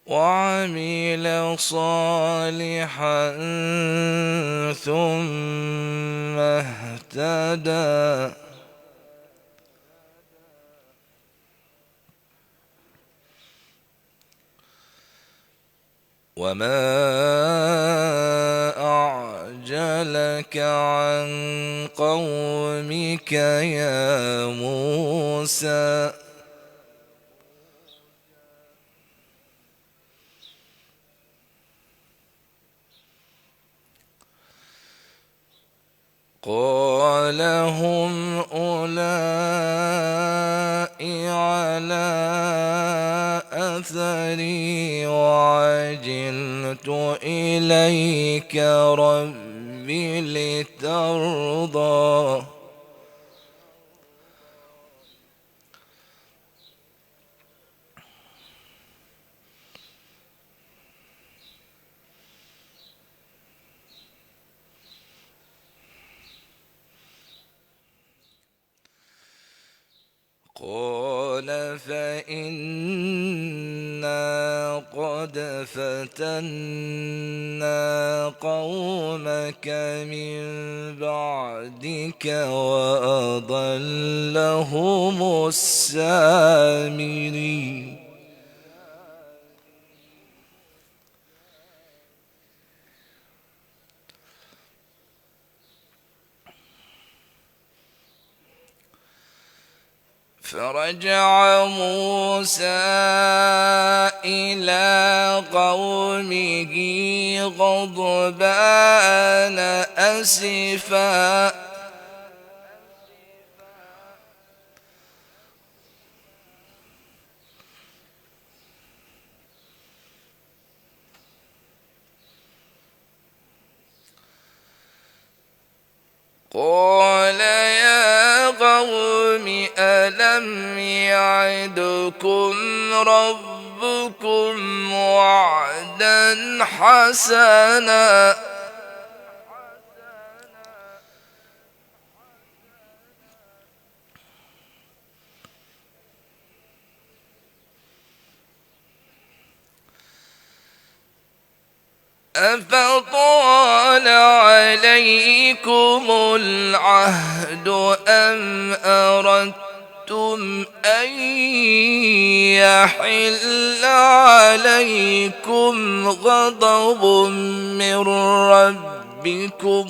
وعمل صالحا ثم اهتدى. وما أعجلك عن قومك يا موسى. قال هم أولئك على أثري وعجلت إليك رب لترضى. قال فإنا قد فتنا قومك من بعدك وأضلهم السامري. فرجع موسى إلى قومه غضبان أسفا. قال يا قوم ألم يعدكم ربكم وعدا حسنا أفطال عليكم العهد أم أردتم أن يحل عليكم غضب من ربكم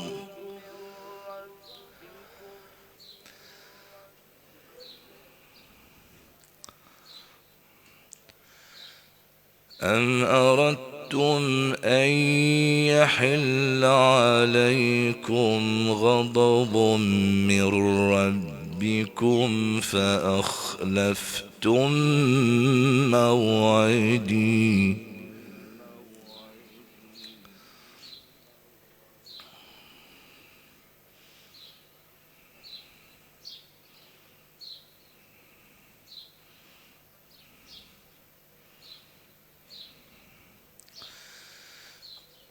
أن يحل عليكم غضب من ربكم فأخلفتم موعدي.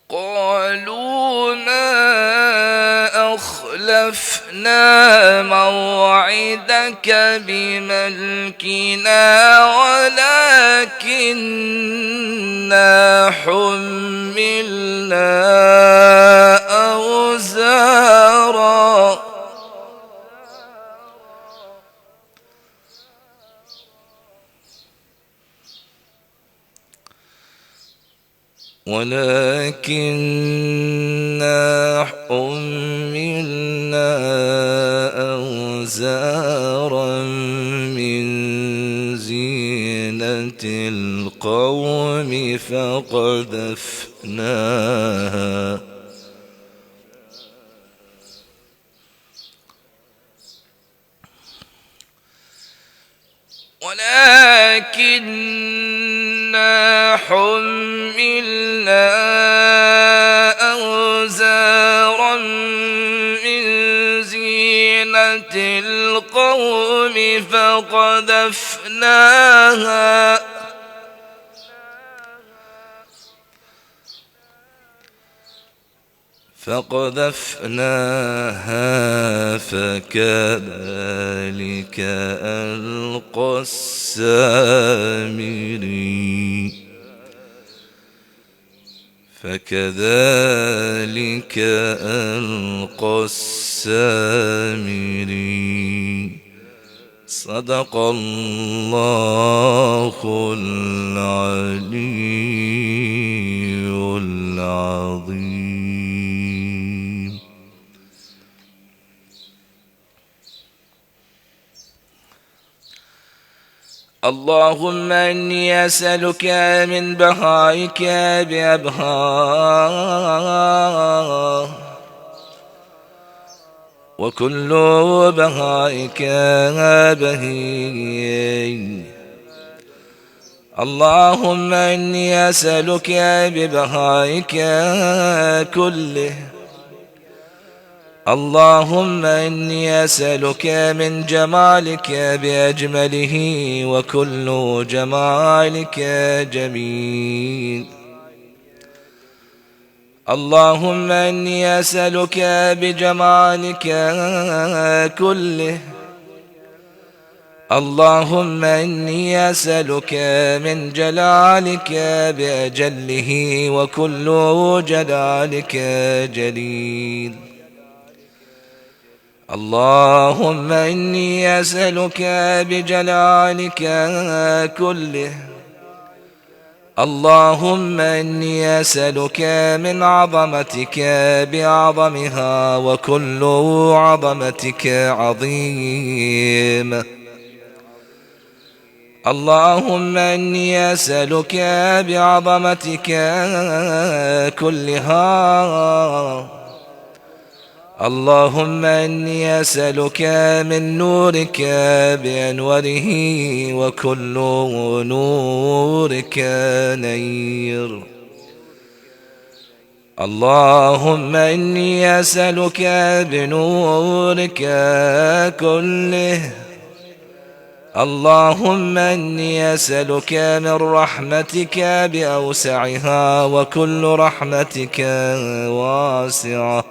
قالوا ما أخلفنا موعدك بملكنا ولكننا حملنا أوزارا من زينة القوم فقذفناها حملنا أوزارا من زينة القوم فقذفناها فكذلك ألقى السامري. فكذلك ألقى السامري. صدق الله العلي العظيم. اللهم إني أسألك من بهائك بأبهاه، وكل بهائك بهي. اللهم إني أسألك ببهائك كله. اللهم إني أسألك من جمالك بأجمله، وكل جمالك جميل. اللهم إني أسألك بجمالك كله. اللهم إني أسألك من جلالك بأجله، وكل جلالك جليل. اللهم إني أسألك بجلالك كله. اللهم إني أسألك من عظمتك بأعظمها، وكل عظمتك عظيم. اللهم إني أسألك بعظمتك كلها. اللهم إني أسألك من نورك بأنوره، وكل نورك نير. اللهم إني أسألك بنورك كله. اللهم إني أسألك من رحمتك بأوسعها، وكل رحمتك واسعة.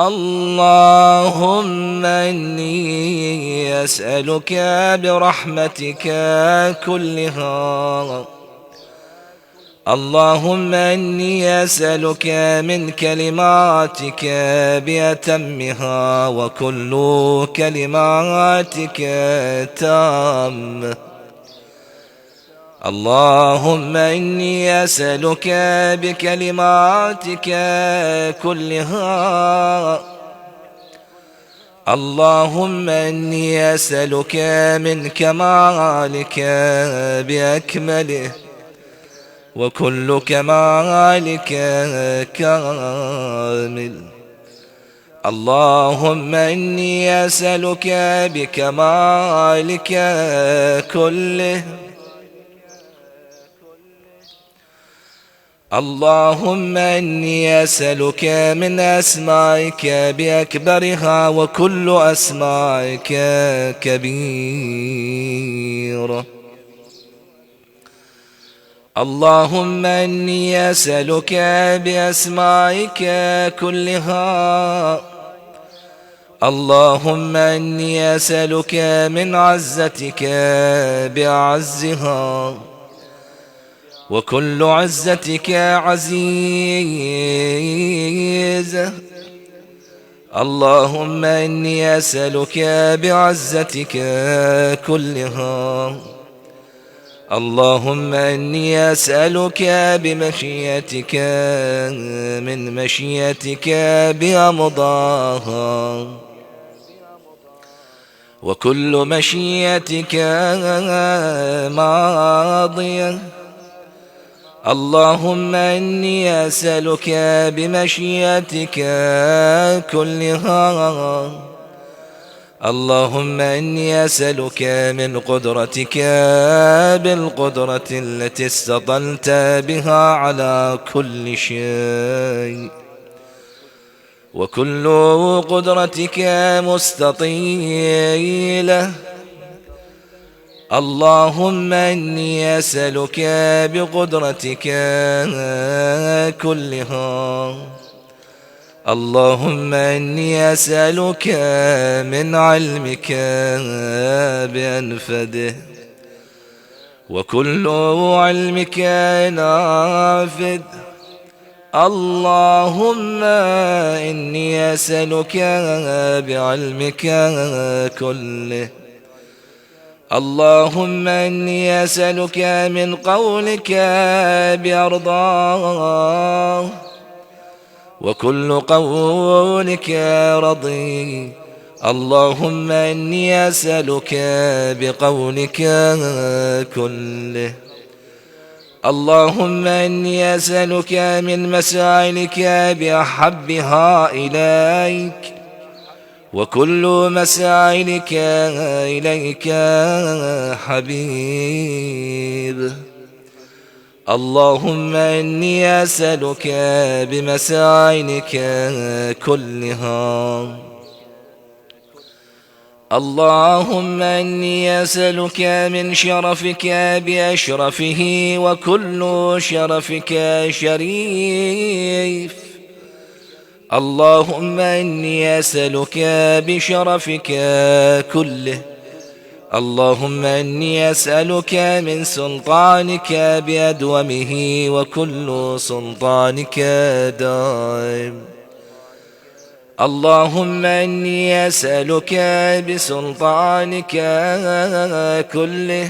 اللهم إني أسألك برحمتك كلها. اللهم إني أسألك من كلماتك بأتمها، وكل كلماتك تام. اللهم إني أسألك بكلماتك كلها. اللهم إني أسألك من كمالك بأكمله، وكل كمالك كامل. اللهم إني أسألك بكمالك كله. اللهم إني أسألك من أسمائك بأكبرها، وكل أسمائك كبير. اللهم إني أسألك بأسمائك كلها. اللهم إني أسألك من عزتك بأعزها، وكل عزتك عزيزة. اللهم إني أسألك بعزتك كلها. اللهم إني أسألك بمشيئتك من مشيئتك بأمضاها، وكل مشيئتك ماضية. اللهم إني أسألك بمشيئتك كلها. اللهم إني أسألك من قدرتك بالقدرة التي استطلت بها على كل شيء، وكل قدرتك مستطيلة. اللهم إني أسألك بقدرتك كلها. اللهم إني أسألك من علمك بأنفده، وكل علمك نافذ. اللهم إني أسألك بعلمك كله. اللهم إني أسألك من قولك بأرضاه، وكل قولك رضي. اللهم إني أسألك بقولك كله. اللهم إني أسألك من مسائلك بأحبها إليك، وكل مسائلك إليك حبيب. اللهم إني أسألك بمسائلك كلها. اللهم إني أسألك من شرفك بأشرفه، وكل شرفك شريف. اللهم إني أسألك بشرفك كله. اللهم إني أسألك من سلطانك بأدومه، وكل سلطانك دائم. اللهم إني أسألك بسلطانك كله.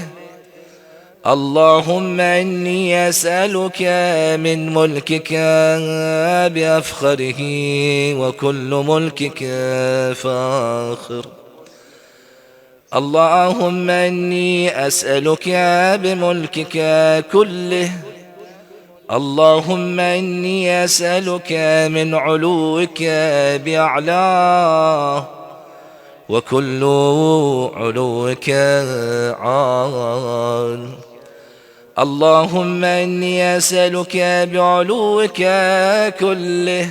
اللهم إني أسألك من ملكك بأفخره، وكل ملكك فاخر. اللهم إني أسألك بملكك كله. اللهم إني أسألك من علوك بأعلاه، وكل علوك عال. اللهم إني أسألك بعلوك كله.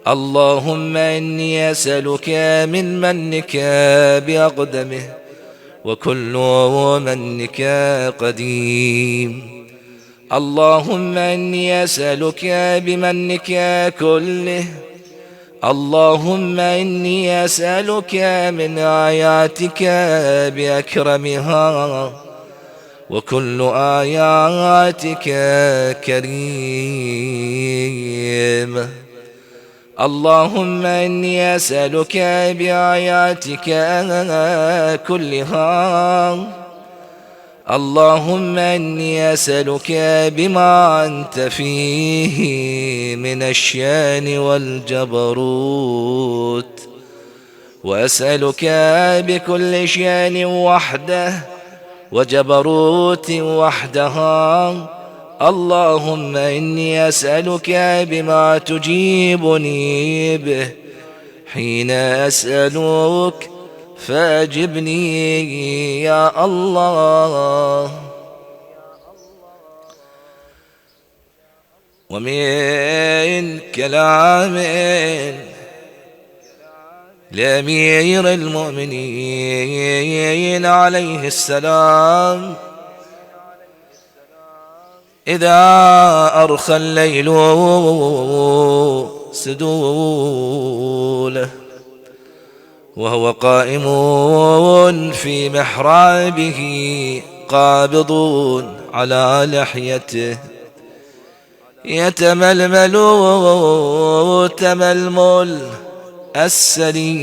اللهم إني أسألك من منك بأقدمه، وكل منك قديم. اللهم إني أسألك بمنك كله. اللهم إني أسألك من آياتك بأكرمها، وكل آياتك كريم. اللهم إني أسألك بآياتك كلها. اللهم إني أسألك بما أنت فيه من الشان والجبروت، وأسألك بكل شان وحده وجبروت وحدها. اللهم إني أسألك بما تجيبني به حين أسألك، فأجبني يا الله. ومن كلام لأمير المؤمنين عليه السلام: إذا أرخى الليل سدوله، وهو قائم في محرابه قابض على لحيته، يتململ تململ السليم.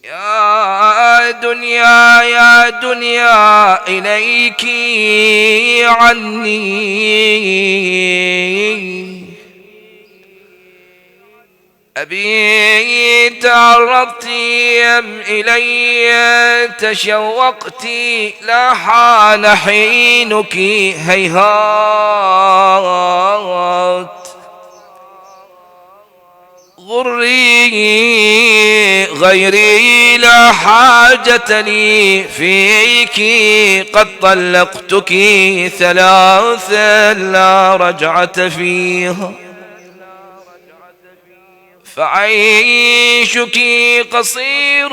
يا دنيا يا دنيا إليك عني، أبي تعرضت إلي تشوقت، لحان حينك هيهات. غري غيري لا حاجة لي فيك، قد طلقتك ثلاثا لا رجعة فيها، فعيشك قصير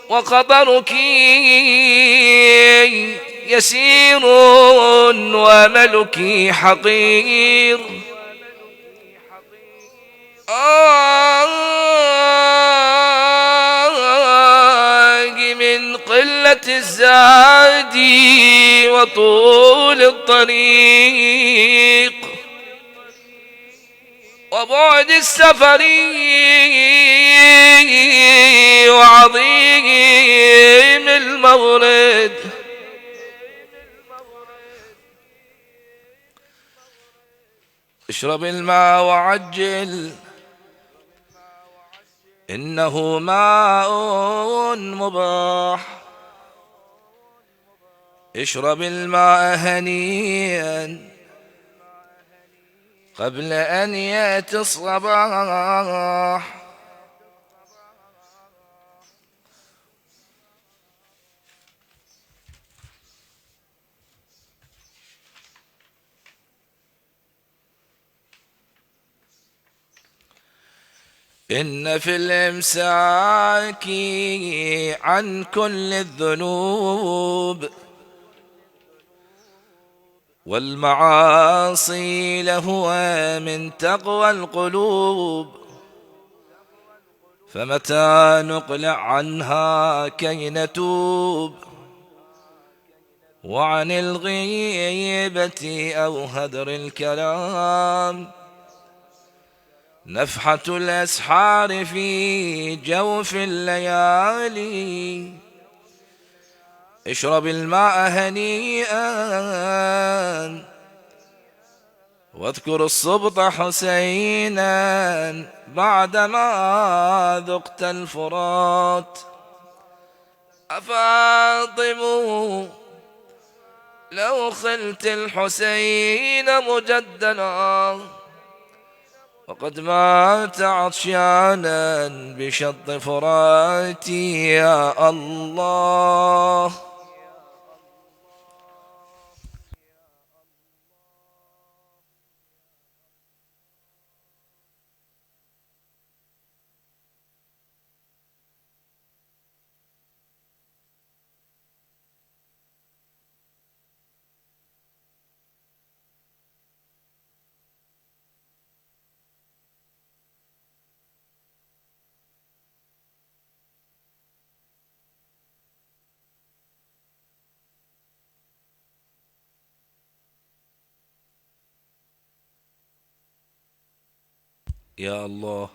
وقدرك يسير، وأملك حقير. من قلة الزاد وطول الطريق وبعد السفر وعظيم المورد. اشرب الماء وعجل إنه ماء مباح. اشرب الماء هنيئا قبل أن يأتي الصباح. إن في الإمساك عن كل الذنوب والمعاصي لهو من تقوى القلوب. فمتى نقلع عنها كي نتوب وعن الغيبة أو هدر الكلام نفحة الأسحار في جوف الليالي. اشرب الماء هنيئا واذكر الصبط حسينا بعدما ذقت الفرات. أفاطم لو خلت الحسين مجددا وقد مات عطشانا بشط فراتي يا الله. يا الله.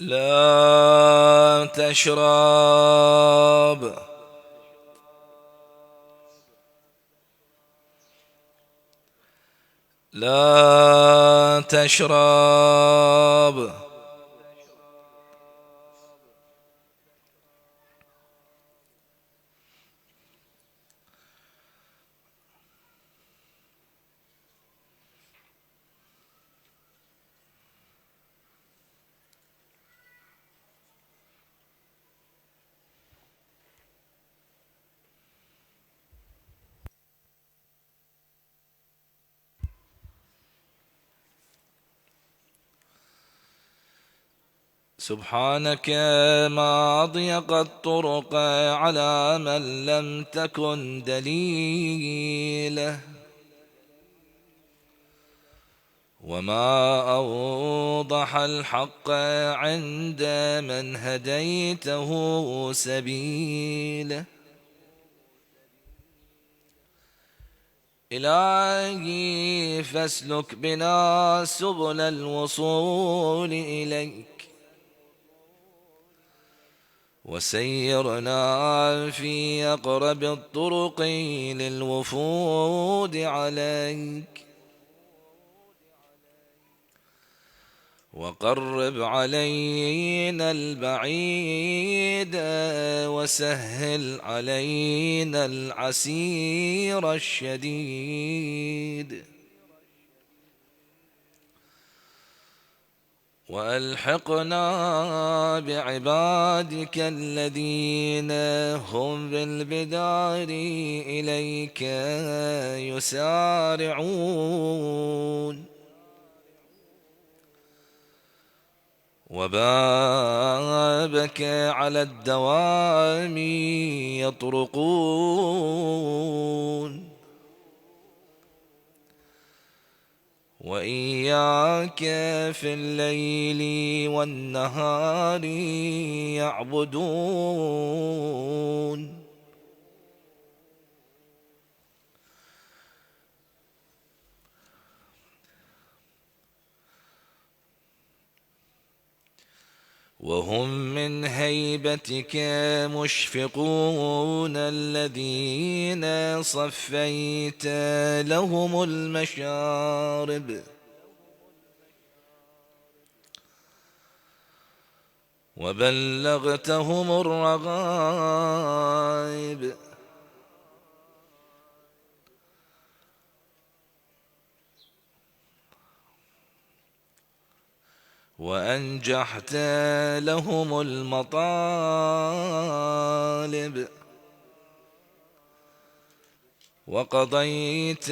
لا تشرب لا تشرب سبحانك ما ضيق الطرق على من لم تكن دليله وما أوضح الحق عند من هديته سبيله. إلهي فاسلك بنا سبل الوصول إليك وسيرنا في أقرب الطرق للوفود عليك وقرب علينا البعيد وسهل علينا العسير الشديد وألحقنا بعبادك الذين هم بالبدار إليك يسارعون وبابك على الدوام يطرقون وإياك في الليل والنهار يعبدون. وهم من هيبتك مشفقون، الذين صفيت لهم المشارب وبلغتهم الرغائب، وأنجحت لهم المطالب، وقضيت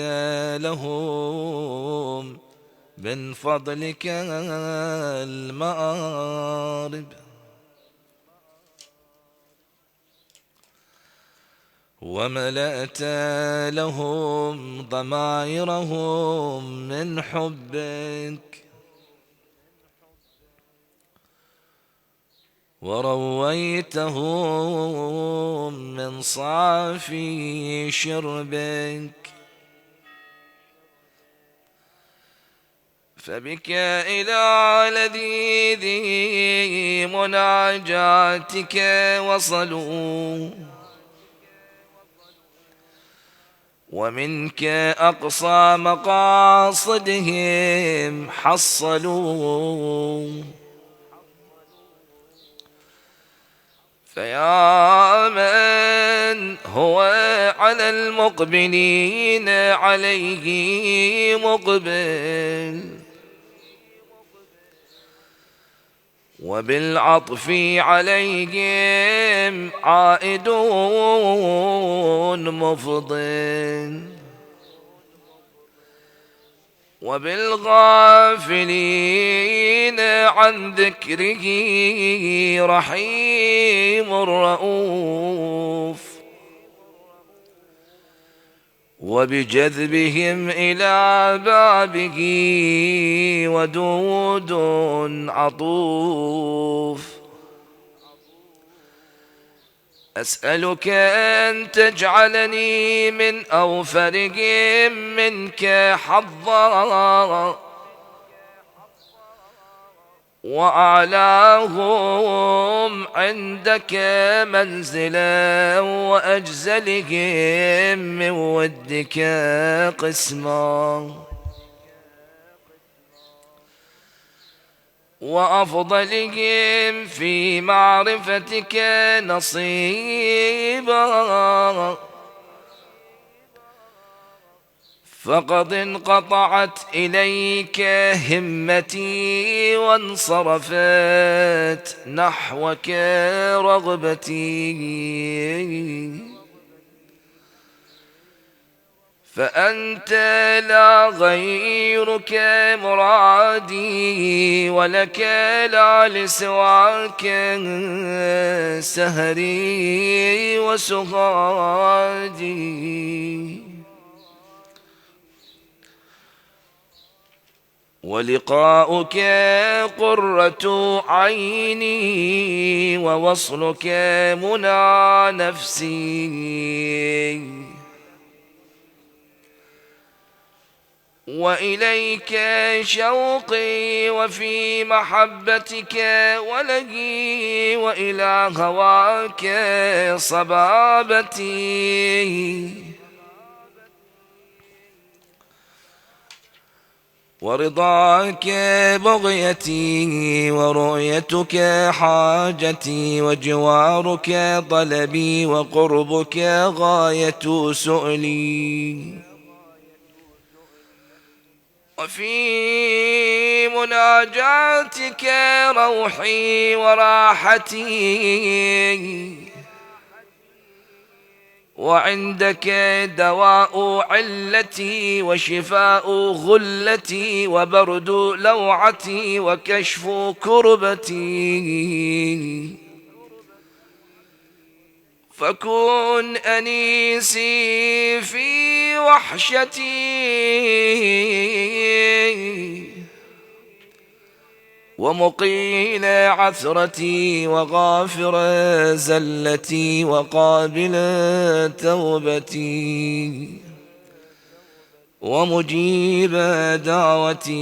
لهم من فضلك المآرب، وملأت لهم ضمائرهم من حبك، ورويتهم من صافي شربك. فبك إلى لذيذ مناجاتك وصلوا، ومنك أقصى مقاصدهم حصلوا. فيا من هو على المقبلين عليه مقبل، وبالعطف عليهم عائدون مفضل، وبالغافلين عن ذكره رحيم رؤوف، وبجذبهم إلى بابه ودود عطوف. أسألك أن تجعلني من أوفرهم منك حظا، وأعلاهم عندك منزلا، وأجزلهم من ودك قسما، وأفضلهم في معرفتك نصيبا. فقد انقطعت إليك همتي، وانصرفت نحوك رغبتي، فأنت لا غيرك مرادي، ولك لا لسواك سهري وسهادي. ولقاؤك قرة عيني، ووصلك منى نفسي، وإليك شوقي وفي محبتك ولهي، وإلى هواك صبابتي، ورضاك بغيتي، ورؤيتك حاجتي، وجوارك طلبي، وقربك غاية سؤلي. وفي مناجاتك روحي وراحتي، وعندك دواء علتي، وشفاء غلتي، وبرد لوعتي، وكشف كربتي. فكن أنيسي في وحشتي ومقيل عثرتي وغافر زلتي وقابل توبتي ومجيب دعوتي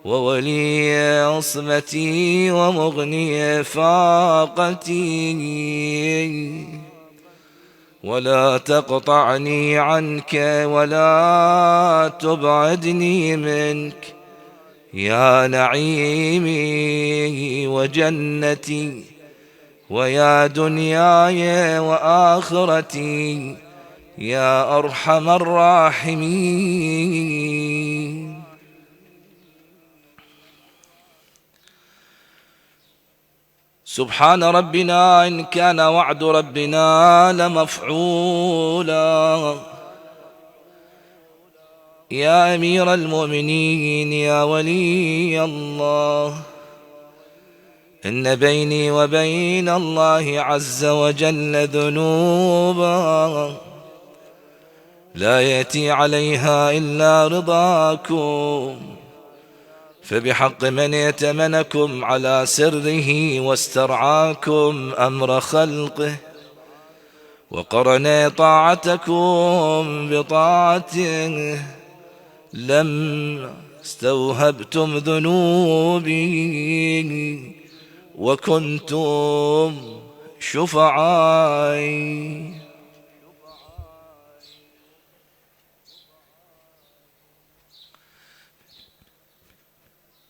وولي عصمتي ومغني فاقتي ولا تقطعني عنك ولا تبعدني منك يا نعيمي وجنتي ويا دنياي وآخرتي يا أرحم الراحمين. سبحان ربنا إن كان وعد ربنا لمفعولا. يا أمير المؤمنين يا ولي الله، إن بيني وبين الله عز وجل ذنوبا لا يأتي عليها إلا رضاكم، فبحق من ائتمنكم على سره واسترعاكم أمر خلقه وقرن طاعتكم بطاعته لم استوهبتم ذنوبي وكنتم شفعائي.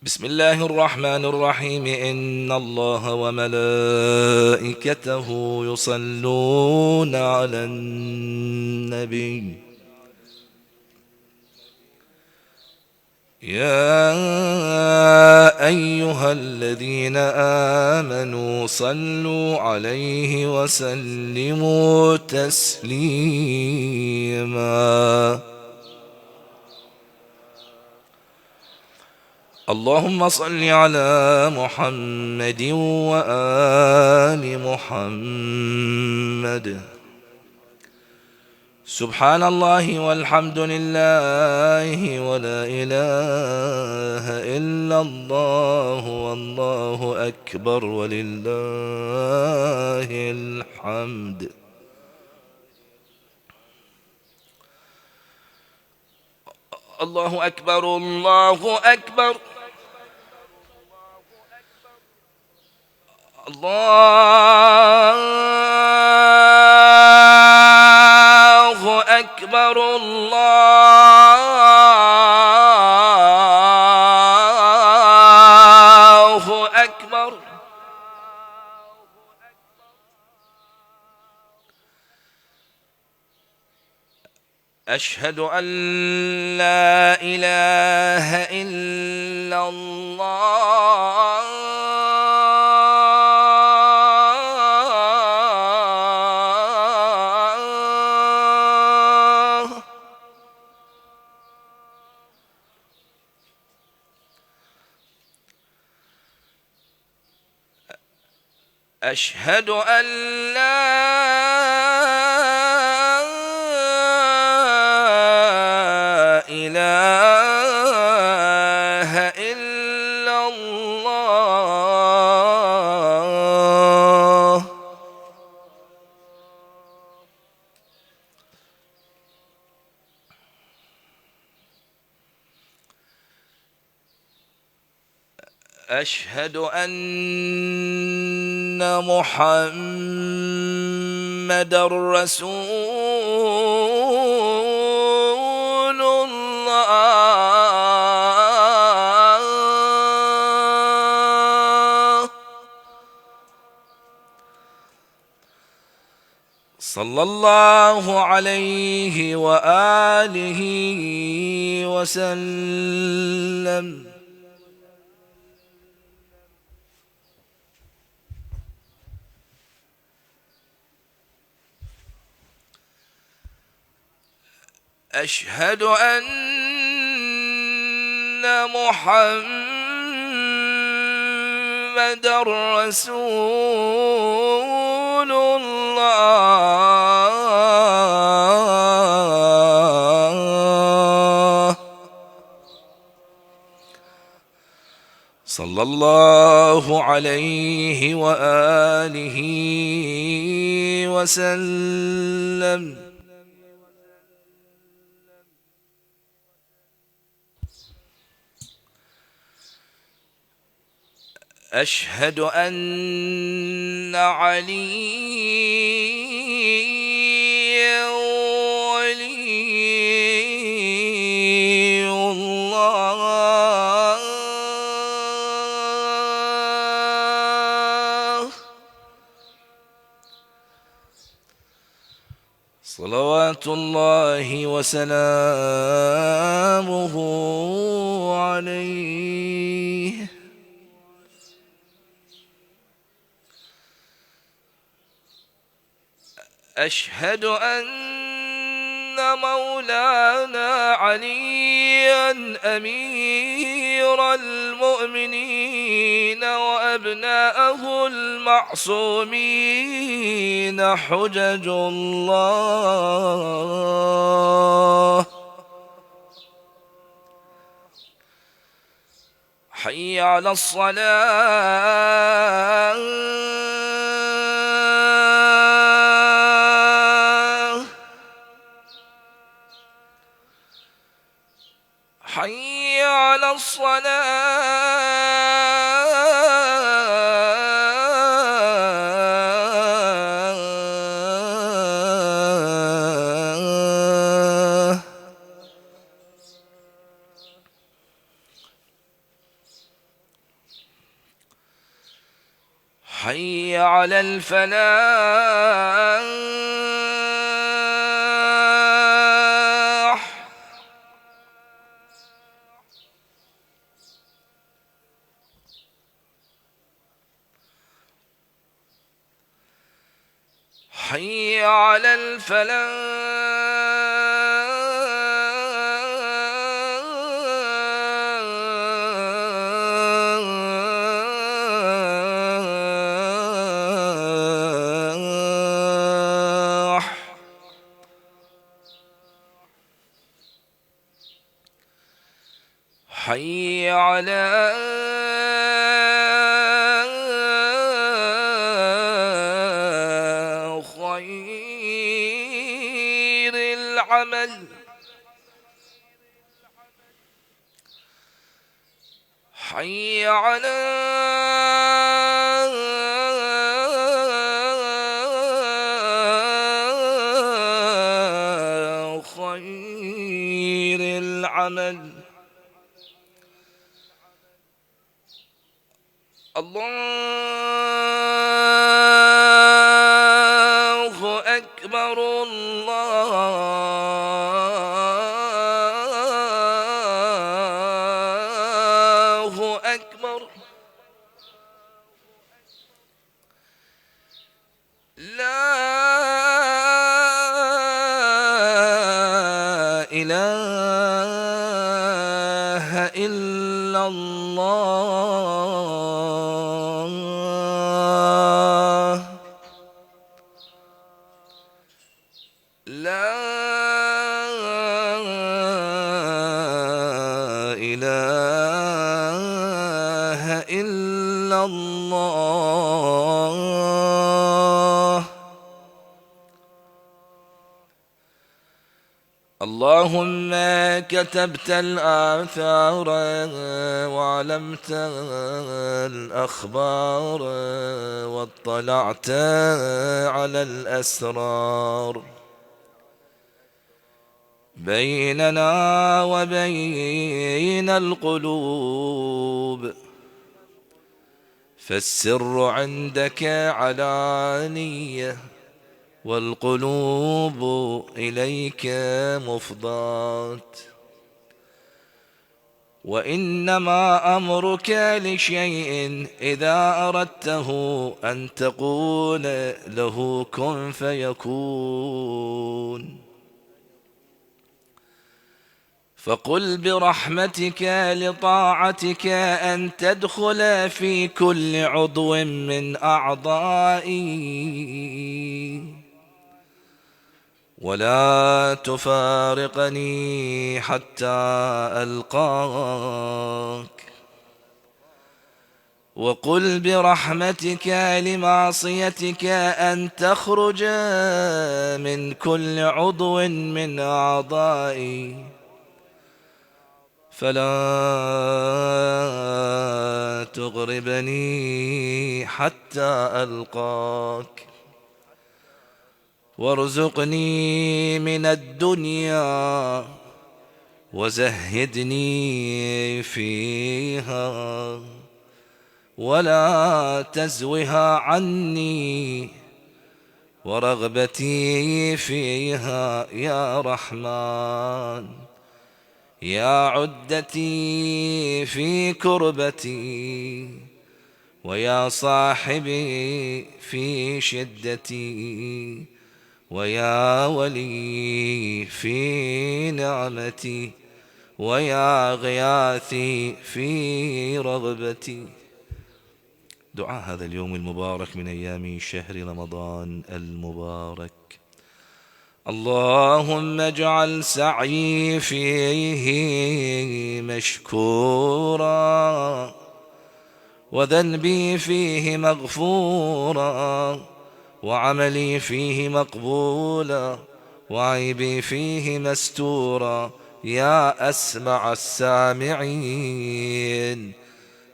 بسم الله الرحمن الرحيم. إن الله وملائكته يصلون على النبي يا أيها الذين آمنوا صلوا عليه وسلموا تسليما. اللهم صل على محمد وآل محمد. سبحان الله والحمد لله ولا إله إلا الله والله أكبر ولله الحمد. الله أكبر الله أكبر الله أكبر الله أكبر. أشهد أن لا إله إلا الله أشهد أن لا إله إلا الله. أشهد أن محمدًا رسول الله. صلى الله عليه وآله وسلم. أشهد أن محمدًا رسول رسول الله صلى الله عليه وآله وسلم. أشهد أن عليا ولي الله صلوات الله وسلامه عليه. أشهد أن مولانا عليا أمير المؤمنين وأبناءه المعصومين حجج الله حي على الصلاة حي على الصلاة حي على الفلاح حي على الفلاح حي على خير العمل حي على خير العمل. الله أكبر الله أكبر لا إله إلا الله لا إله إلا الله. اللهم كتبت الآثار وعلمت الأخبار واطلعت على الأسرار بيننا وبين القلوب، فالسر عندك علانية والقلوب إليك مفضاة، وإنما أمرك لشيء إذا أردته أن تقول له كن فيكون. فقل برحمتك لطاعتك أن تدخل في كل عضو من أعضائي، ولا تفارقني حتى ألقاك. وقل برحمتك لمعصيتك أن تخرج من كل عضو من أعضائي، فلا تغربني حتى ألقاك. وارزقني من الدنيا وزهدني فيها، ولا تزوها عني، ورغبتي فيها يا رحمن، يا عدتي في كربتي، ويا صاحبي في شدتي، ويا ولي في نعمتي، ويا غياثي في رغبتي. دعاء هذا اليوم المبارك من أيام شهر رمضان المبارك: اللهم اجعل سعيي فيه مشكورا، وذنبي فيه مغفورا، وعملي فيه مقبولا، وعيبي فيه مستورا، يا أسمع السامعين.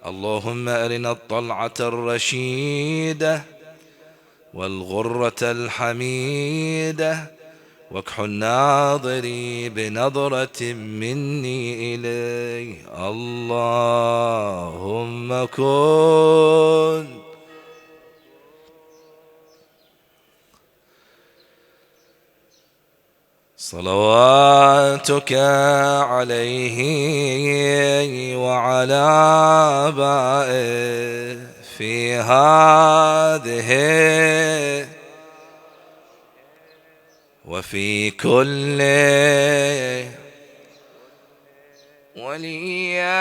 اللهم أرنا الطلعة الرشيدة والغرة الحميدة، واكحل ناظري بنظرة مني إليه. اللهم كن. صلواتك عليه وعلى آبائه في هذه وفي كل وليا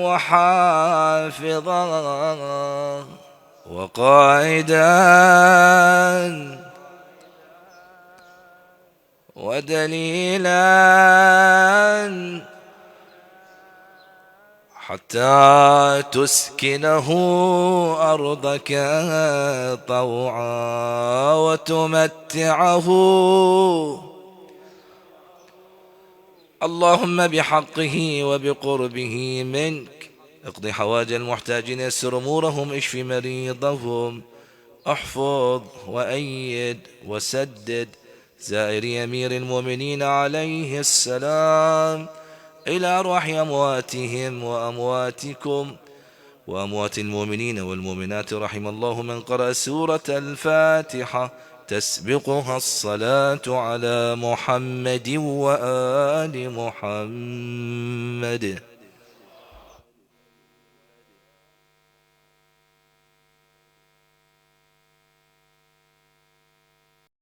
وحافظا وقائدا ودليلا، حتى تسكنه أرضك طوعا وتمتعه. اللهم بحقه وبقربه منك اقض حوائج المحتاجين، يسر أمورهم، اشف مريضهم، احفظ وأيد وسدد زائر أمير المؤمنين عليه السلام إلى أرواح أمواتهم وأمواتكم وأموات المؤمنين والمؤمنات. رحم الله من قرأ سورة الفاتحة تسبقها الصلاة على محمد وآل محمد.